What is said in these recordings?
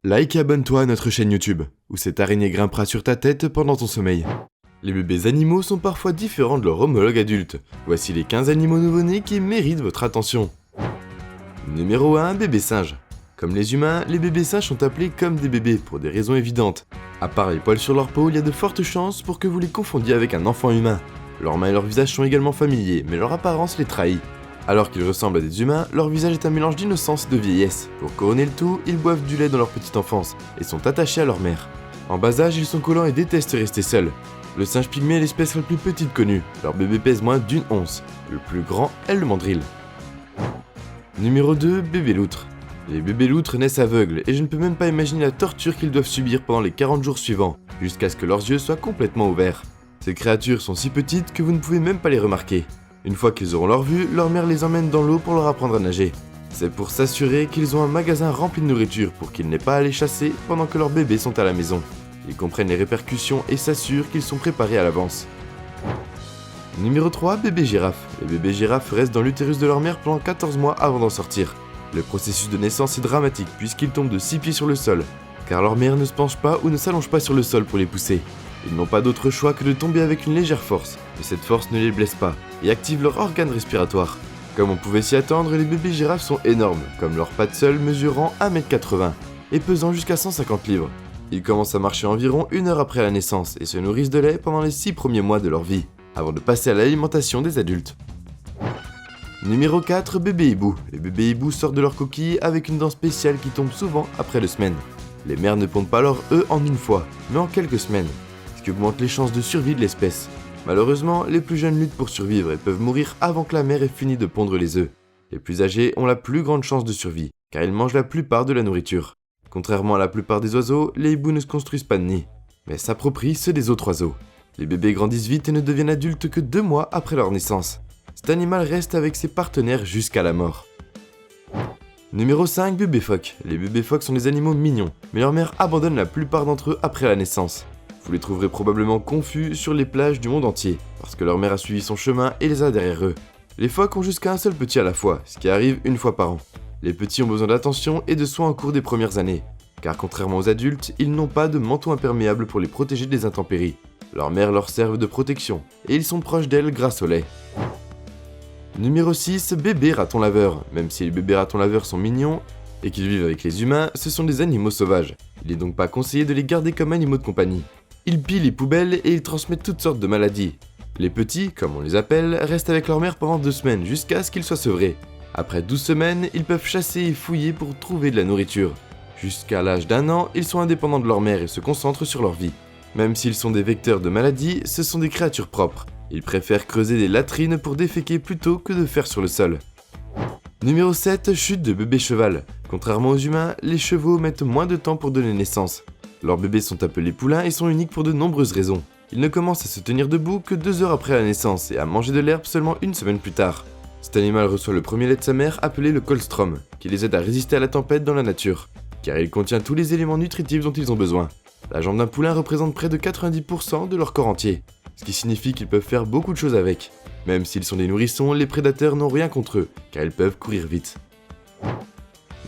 Like et abonne-toi à notre chaîne YouTube, où cette araignée grimpera sur ta tête pendant ton sommeil. Les bébés animaux sont parfois différents de leur homologue adulte. Voici les 15 animaux nouveau-nés qui méritent votre attention. Numéro 1, bébé singe. Comme les humains, les bébés singes sont appelés comme des bébés pour des raisons évidentes. À part les poils sur leur peau, il y a de fortes chances pour que vous les confondiez avec un enfant humain. Leurs mains et leur visage sont également familiers, mais leur apparence les trahit. Alors qu'ils ressemblent à des humains, leur visage est un mélange d'innocence et de vieillesse. Pour couronner le tout, ils boivent du lait dans leur petite enfance et sont attachés à leur mère. En bas âge, ils sont collants et détestent rester seuls. Le singe pygmée est l'espèce la plus petite connue. Leur bébé pèse moins d'une once. Le plus grand est le mandrill. Numéro 2, bébé loutre. Les bébés loutres naissent aveugles et je ne peux même pas imaginer la torture qu'ils doivent subir pendant les 40 jours suivants, jusqu'à ce que leurs yeux soient complètement ouverts. Ces créatures sont si petites que vous ne pouvez même pas les remarquer. Une fois qu'ils auront leur vue, leur mère les emmène dans l'eau pour leur apprendre à nager. C'est pour s'assurer qu'ils ont un magasin rempli de nourriture pour qu'ils n'aient pas à les chasser pendant que leurs bébés sont à la maison. Ils comprennent les répercussions et s'assurent qu'ils sont préparés à l'avance. Numéro 3, bébé girafe. Les bébés girafes restent dans l'utérus de leur mère pendant 14 mois avant d'en sortir. Le processus de naissance est dramatique puisqu'ils tombent de 6 pieds sur le sol, car leur mère ne se penche pas ou ne s'allonge pas sur le sol pour les pousser. Ils n'ont pas d'autre choix que de tomber avec une légère force, mais cette force ne les blesse pas et active leur organe respiratoire. Comme on pouvait s'y attendre, les bébés girafes sont énormes, comme leurs pattes seules mesurant 1m80 et pesant jusqu'à 150 livres. Ils commencent à marcher environ 1 heure après la naissance et se nourrissent de lait pendant les 6 premiers mois de leur vie, avant de passer à l'alimentation des adultes. Numéro 4, bébé hibou. Les bébés hiboux sortent de leur coquille avec une dent spéciale qui tombe souvent après 2 semaines. Les mères ne pondent pas leurs œufs en une fois, mais en quelques semaines, ce qui augmente les chances de survie de l'espèce. Malheureusement, les plus jeunes luttent pour survivre et peuvent mourir avant que la mère ait fini de pondre les œufs. Les plus âgés ont la plus grande chance de survie, car ils mangent la plupart de la nourriture. Contrairement à la plupart des oiseaux, les hiboux ne se construisent pas de nid, mais s'approprient ceux des autres oiseaux. Les bébés grandissent vite et ne deviennent adultes que 2 mois après leur naissance. Cet animal reste avec ses partenaires jusqu'à la mort. Numéro 5, bébé phoque. Les bébés phoques sont des animaux mignons, mais leur mère abandonne la plupart d'entre eux après la naissance. Vous les trouverez probablement confus sur les plages du monde entier, parce que leur mère a suivi son chemin et les a derrière eux. Les phoques ont jusqu'à un seul petit à la fois, ce qui arrive 1 fois par an. Les petits ont besoin d'attention et de soins au cours des premières années, car contrairement aux adultes, ils n'ont pas de manteau imperméable pour les protéger des intempéries. Leur mère leur servent de protection, et ils sont proches d'elles grâce au lait. Numéro 6, bébé raton laveur. Même si les bébés ratons laveurs sont mignons et qu'ils vivent avec les humains, ce sont des animaux sauvages. Il est donc pas conseillé de les garder comme animaux de compagnie. Ils pillent les poubelles et ils transmettent toutes sortes de maladies. Les petits, comme on les appelle, restent avec leur mère pendant 2 semaines jusqu'à ce qu'ils soient sevrés. Après 12 semaines, ils peuvent chasser et fouiller pour trouver de la nourriture. Jusqu'à l'âge d'1 an, ils sont indépendants de leur mère et se concentrent sur leur vie. Même s'ils sont des vecteurs de maladies, ce sont des créatures propres. Ils préfèrent creuser des latrines pour déféquer plutôt que de faire sur le sol. Numéro 7, chute de bébé cheval. Contrairement aux humains, les chevaux mettent moins de temps pour donner naissance. Leurs bébés sont appelés poulains et sont uniques pour de nombreuses raisons. Ils ne commencent à se tenir debout que 2 heures après la naissance et à manger de l'herbe seulement 1 semaine plus tard. Cet animal reçoit le premier lait de sa mère appelé le colostrum, qui les aide à résister à la tempête dans la nature, car il contient tous les éléments nutritifs dont ils ont besoin. La jambe d'un poulain représente près de 90% de leur corps entier, ce qui signifie qu'ils peuvent faire beaucoup de choses avec. Même s'ils sont des nourrissons, les prédateurs n'ont rien contre eux, car ils peuvent courir vite.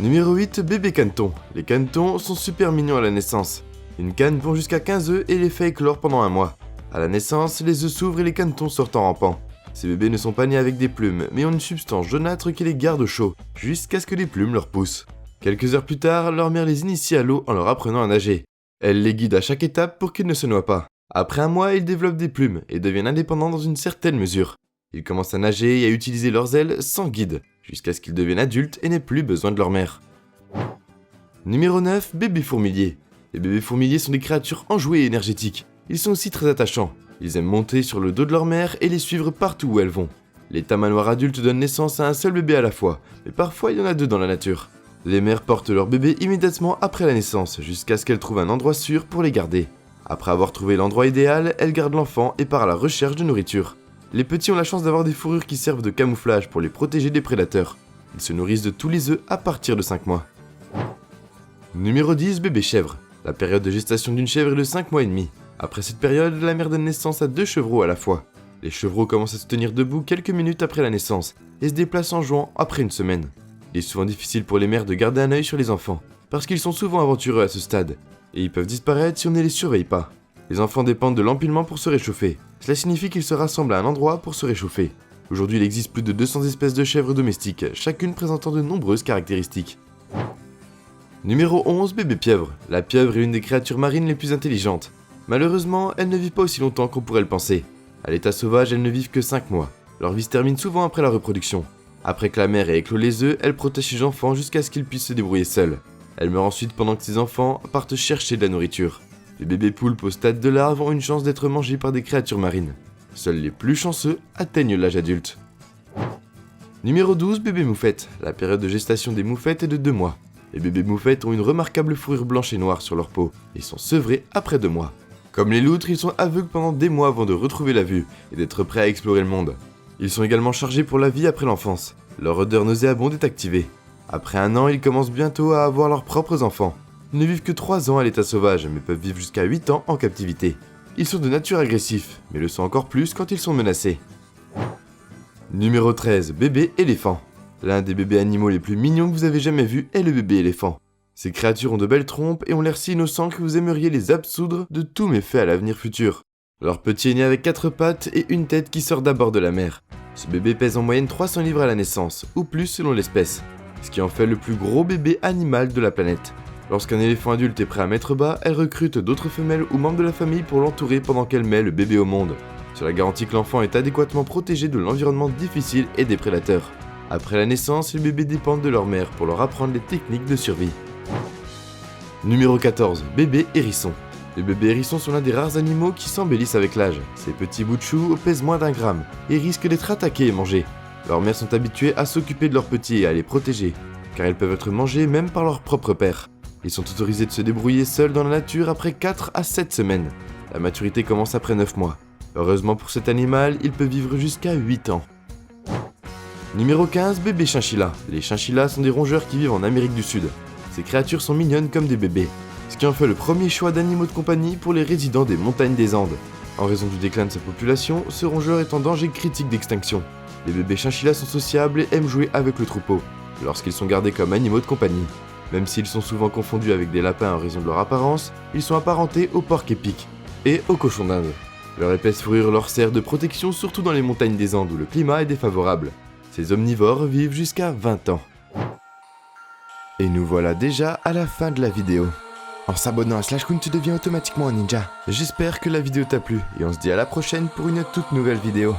Numéro 8, bébé caneton. Les canetons sont super mignons à la naissance. Une canne pond jusqu'à 15 œufs et les fait éclore pendant 1 mois. À la naissance, les œufs s'ouvrent et les canetons sortent en rampant. Ces bébés ne sont pas nés avec des plumes, mais ont une substance jaunâtre qui les garde au chaud, jusqu'à ce que les plumes leur poussent. Quelques heures plus tard, leur mère les initie à l'eau en leur apprenant à nager. Elle les guide à chaque étape pour qu'ils ne se noient pas. Après 1 mois, ils développent des plumes et deviennent indépendants dans une certaine mesure. Ils commencent à nager et à utiliser leurs ailes sans guide, jusqu'à ce qu'ils deviennent adultes et n'aient plus besoin de leur mère. Numéro 9, bébé fourmilier. Les bébés fourmiliers sont des créatures enjouées et énergétiques. Ils sont aussi très attachants. Ils aiment monter sur le dos de leur mère et les suivre partout où elles vont. Les tamanoirs adultes donnent naissance à un seul bébé à la fois, mais parfois il y en a 2 dans la nature. Les mères portent leur bébé immédiatement après la naissance, jusqu'à ce qu'elles trouvent un endroit sûr pour les garder. Après avoir trouvé l'endroit idéal, elles gardent l'enfant et partent à la recherche de nourriture. Les petits ont la chance d'avoir des fourrures qui servent de camouflage pour les protéger des prédateurs. Ils se nourrissent de tous les œufs à partir de 5 mois. Numéro 10, bébé chèvre. La période de gestation d'une chèvre est de 5 mois et demi. Après cette période, la mère donne naissance à 2 chevreaux à la fois. Les chevreaux commencent à se tenir debout quelques minutes après la naissance et se déplacent en jouant après 1 semaine. Il est souvent difficile pour les mères de garder un œil sur les enfants, parce qu'ils sont souvent aventureux à ce stade, et ils peuvent disparaître si on ne les surveille pas. Les enfants dépendent de l'empilement pour se réchauffer. Cela signifie qu'ils se rassemblent à un endroit pour se réchauffer. Aujourd'hui, il existe plus de 200 espèces de chèvres domestiques, chacune présentant de nombreuses caractéristiques. Numéro 11, bébé pieuvre. La pieuvre est une des créatures marines les plus intelligentes. Malheureusement, elles ne vivent pas aussi longtemps qu'on pourrait le penser. À l'état sauvage, elles ne vivent que 5 mois. Leur vie se termine souvent après la reproduction. Après que la mère ait éclos les œufs, elle protège ses enfants jusqu'à ce qu'ils puissent se débrouiller seuls. Elle meurt ensuite pendant que ses enfants partent chercher de la nourriture. Les bébés poulpes au stade de larve ont une chance d'être mangés par des créatures marines. Seuls les plus chanceux atteignent l'âge adulte. Numéro 12, bébé moufette. La période de gestation des moufettes est de 2 mois. Les bébés moufettes ont une remarquable fourrure blanche et noire sur leur peau, et sont sevrés après 2 mois. Comme les loutres, ils sont aveugles pendant des mois avant de retrouver la vue, et d'être prêts à explorer le monde. Ils sont également chargés pour la vie après l'enfance. Leur odeur nauséabonde est activée. Après 1 an, ils commencent bientôt à avoir leurs propres enfants. Ils ne vivent que 3 ans à l'état sauvage, mais peuvent vivre jusqu'à 8 ans en captivité. Ils sont de nature agressifs, mais le sont encore plus quand ils sont menacés. Numéro 13, bébé éléphant. L'un des bébés animaux les plus mignons que vous avez jamais vu est le bébé éléphant. Ces créatures ont de belles trompes et ont l'air si innocents que vous aimeriez les absoudre de tous méfaits à l'avenir futur. Leur petit est né avec 4 pattes et une tête qui sort d'abord de la mer. Ce bébé pèse en moyenne 300 livres à la naissance, ou plus selon l'espèce, ce qui en fait le plus gros bébé animal de la planète. Lorsqu'un éléphant adulte est prêt à mettre bas, elle recrute d'autres femelles ou membres de la famille pour l'entourer pendant qu'elle met le bébé au monde. Cela garantit que l'enfant est adéquatement protégé de l'environnement difficile et des prédateurs. Après la naissance, les bébés dépendent de leur mère pour leur apprendre les techniques de survie. Numéro 14, bébé hérisson. Les bébés hérissons sont l'un des rares animaux qui s'embellissent avec l'âge. Ces petits bouts de chou pèsent moins d'1 gramme et risquent d'être attaqués et mangés. Leurs mères sont habituées à s'occuper de leurs petits et à les protéger, car ils peuvent être mangés même par leur propre père. Ils sont autorisés de se débrouiller seuls dans la nature après 4 à 7 semaines. La maturité commence après 9 mois. Heureusement pour cet animal, il peut vivre jusqu'à 8 ans. Numéro 15, bébé chinchilla. Les chinchillas sont des rongeurs qui vivent en Amérique du Sud. Ces créatures sont mignonnes comme des bébés, ce qui en fait le premier choix d'animaux de compagnie pour les résidents des montagnes des Andes. En raison du déclin de sa population, ce rongeur est en danger critique d'extinction. Les bébés chinchillas sont sociables et aiment jouer avec le troupeau, lorsqu'ils sont gardés comme animaux de compagnie. Même s'ils sont souvent confondus avec des lapins en raison de leur apparence, ils sont apparentés aux porcs épics et aux cochons d'Inde. Leur épaisse fourrure leur sert de protection surtout dans les montagnes des Andes où le climat est défavorable. Ces omnivores vivent jusqu'à 20 ans. Et nous voilà déjà à la fin de la vidéo. En s'abonnant à Slash Queen, tu deviens automatiquement un ninja. J'espère que la vidéo t'a plu et on se dit à la prochaine pour une toute nouvelle vidéo.